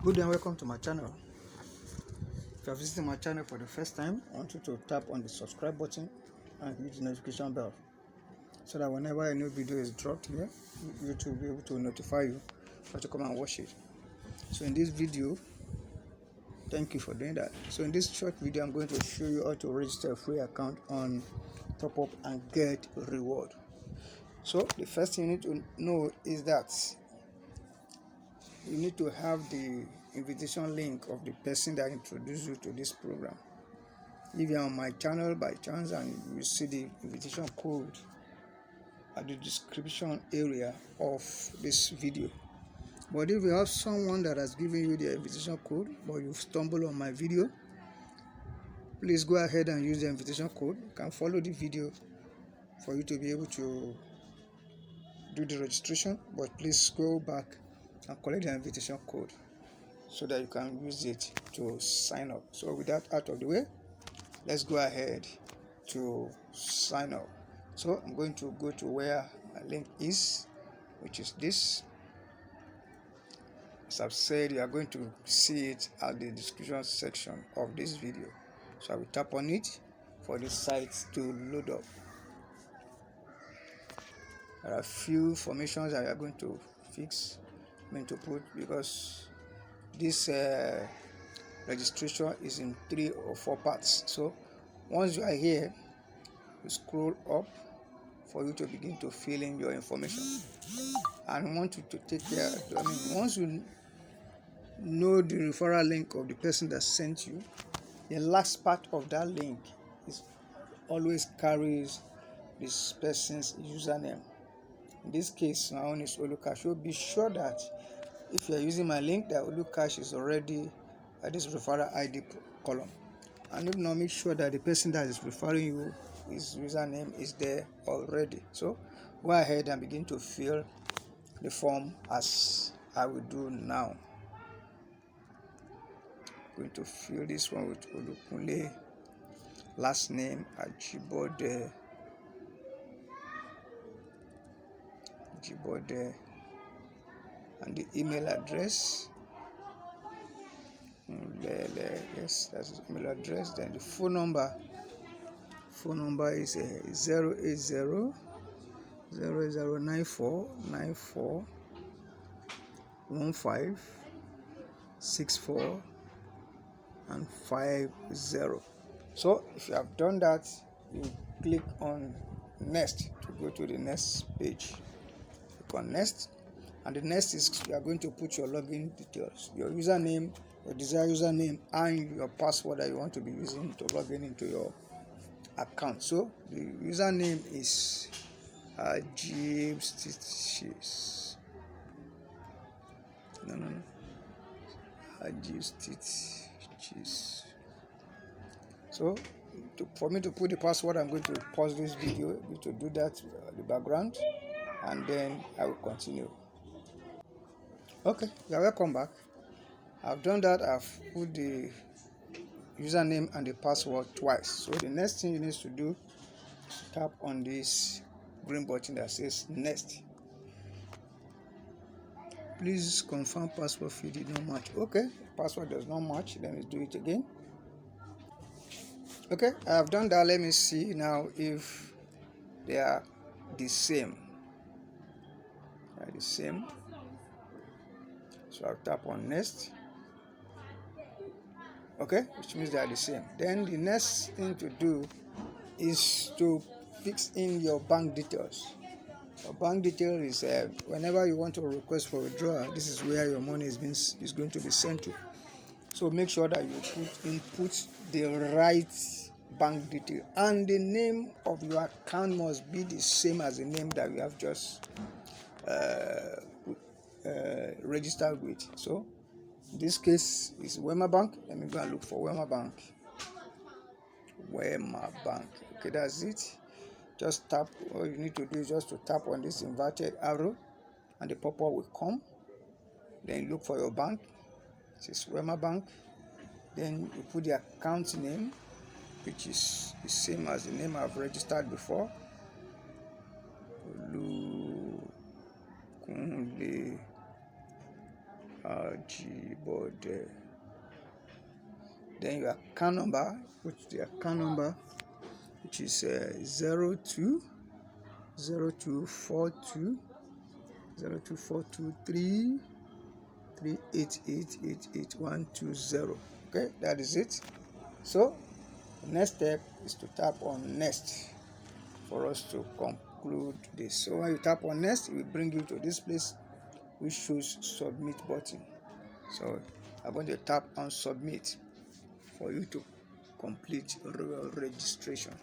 Good day and welcome to my channel. If you are visiting my channel for the first time, I want you to tap on the subscribe button and hit the notification bell so that whenever a new video is dropped here, YouTube will be able to notify you for to come and watch it. So in this video, thank you for doing that. So in this short video, I'm going to show you how to register a free account on TopUp and get reward. So the first thing you need to know is that you need to have the invitation link of the person that introduced you to this program. If you are on my channel by chance and you see the invitation code at the description area of this video, but if you have someone that has given you the invitation code but you've stumbled on my video, please go ahead and use the invitation code. You can follow the video for you to be able to do the registration, but please go back and collect the invitation code so that you can use it to sign up. So with that out of the way, let's go ahead to sign up. So I'm going to go to where my link is, which is this. As I've said, you are going to see it at the description section of this video. So I will tap on it for the site to load up. There are a few formations that we are going to fix, to put, because this registration is in 3 or 4 parts. So once you are here, you scroll up for you to begin to fill in your information. And I want you to take care. Once you know the referral link of the person that sent you, the last part of that link is always carries this person's username. In this case, my own is Olukash. So be sure that if you are using my link, that Olukash is already at this referral ID column. And if not, make sure that the person that is referring you, his username is there already. So go ahead and begin to fill the form as I will do now. I'm going to fill this one with Olukunle, last name Ajibode, and the email address. Yes, that's the email address. Then the phone number is 080 0094 94 15 64 and 50. So if you have done that, you click on next to go to the next page. Click on next, and the next is you are going to put your login details, your username, your desired username, and your password that you want to be using to log in into your account. So the username is Ajib Stitches. Ajib Stitches. So for me to put the password, I'm going to pause this video. I'm going to do that in the background, and then I will continue. Okay, you're welcome back. I've done that. I've put the username and the password twice. So the next thing you need to do is tap on this green button that says next. Please confirm password field did not match. Okay, password does not match. Let me do it again. Okay, I have done that. Let me see now if they are the same. They are the same. So I'll tap on next. Okay, which means they are the same. Then the next thing to do is to fix in your bank details. Your bank detail is whenever you want to request for withdrawal, this is where your money is going to be sent to. So make sure that you input the right bank detail, and the name of your account must be the same as the name that you have just registered with. So this case is Wema Bank. Let me go and look for Wema Bank. Okay, that's it. Just tap. All you need to do is just to tap on this inverted arrow, and the pop-up will come. Then look for your bank. This is Wema Bank. Then you put the account name, which is the same as the name I've registered before. Olukunle Ajibode. Then your account number, which the account number, which is 0242 388888120. Okay, that is it. So the next step is to tap on next for us to conclude this. So when you tap on next, it will bring you to this place which shows submit button. So I'm going to tap on submit for you to complete your registration.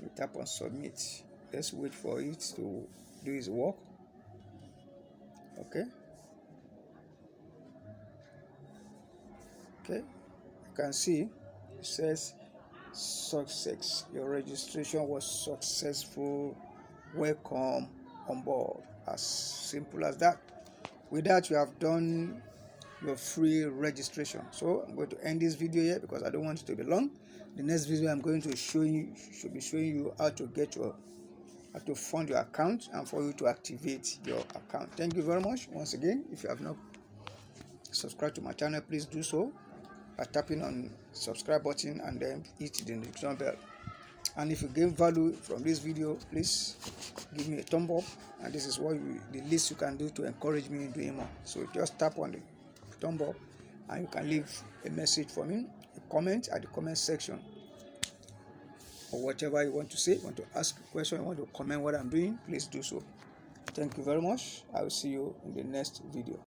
You tap on submit. Let's wait for it to do its work. Okay, you can see it says success. Your registration was successful. Welcome on board. As simple as that. With that, you have done your free registration. So I'm going to end this video here because I don't want it to be long. The next video I'm going to show you should be showing you how to fund your account and for you to activate your account. Thank you very much once again. If you have not subscribed to my channel, please do so by tapping on subscribe button and then hit the notification bell. And if you gain value from this video, please give me a thumb up, and this is what the least you can do to encourage me doing more. So just tap on the thumb up and you can leave a message for me, a comment at the comment section, or whatever you want to say. You want to ask a question, you want to comment what I'm doing, please do so. Thank you very much. I will see you in the next video.